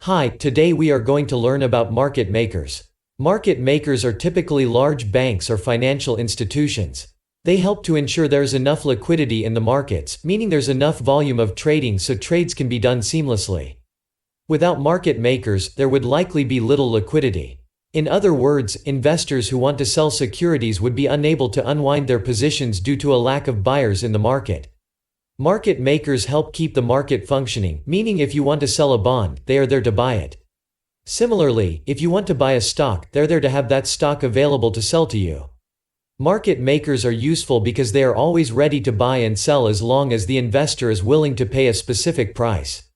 Hi, today we are going to learn about market makers. Market makers are typically large banks or financial institutions. They help to ensure there's enough liquidity in the markets, meaning there's enough volume of trading so trades can be done seamlessly. Without market makers, there would likely be little liquidity. In other words, investors who want to sell securities would be unable to unwind their positions due to a lack of buyers in the market. Market makers help keep the market functioning, meaning if you want to sell a bond, they are there to buy it. Similarly, if you want to buy a stock, they're there to have that stock available to sell to you. Market makers are useful because they are always ready to buy and sell as long as the investor is willing to pay a specific price.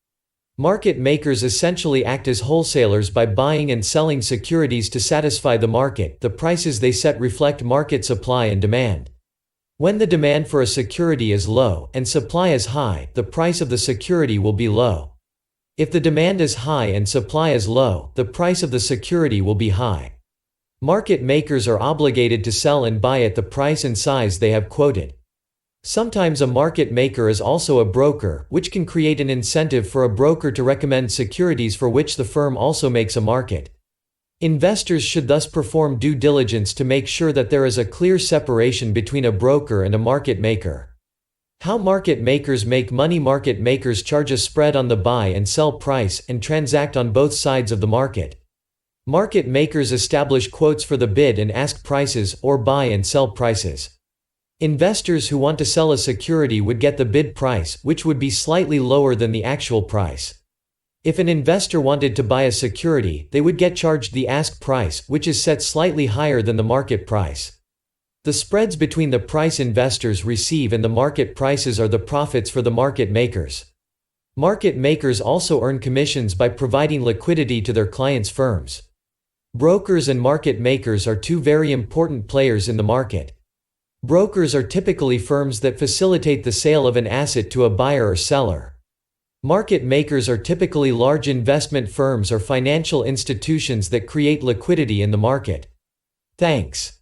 Market makers essentially act as wholesalers by buying and selling securities to satisfy the market. The prices they set reflect market supply and demand. When the demand for a security is low and supply is high, the price of the security will be low. If the demand is high and supply is low, the price of the security will be high. Market makers are obligated to sell and buy at the price and size they have quoted. Sometimes a market maker is also a broker, which can create an incentive for a broker to recommend securities for which the firm also makes a market. Investors should thus perform due diligence to make sure that there is a clear separation between a broker and a market maker. How market makers make money. Market makers charge a spread on the buy and sell price and transact on both sides of the market. Market makers establish quotes for the bid and ask prices or buy and sell prices. Investors who want to sell a security would get the bid price, which would be slightly lower than the actual price. If an investor wanted to buy a security, they would get charged the ask price, which is set slightly higher than the market price. The spreads between the price investors receive and the market prices are the profits for the market makers. Market makers also earn commissions by providing liquidity to their clients' firms. Brokers and market makers are two very important players in the market. Brokers are typically firms that facilitate the sale of an asset to a buyer or seller. Market makers are typically large investment firms or financial institutions that create liquidity in the market. Thanks.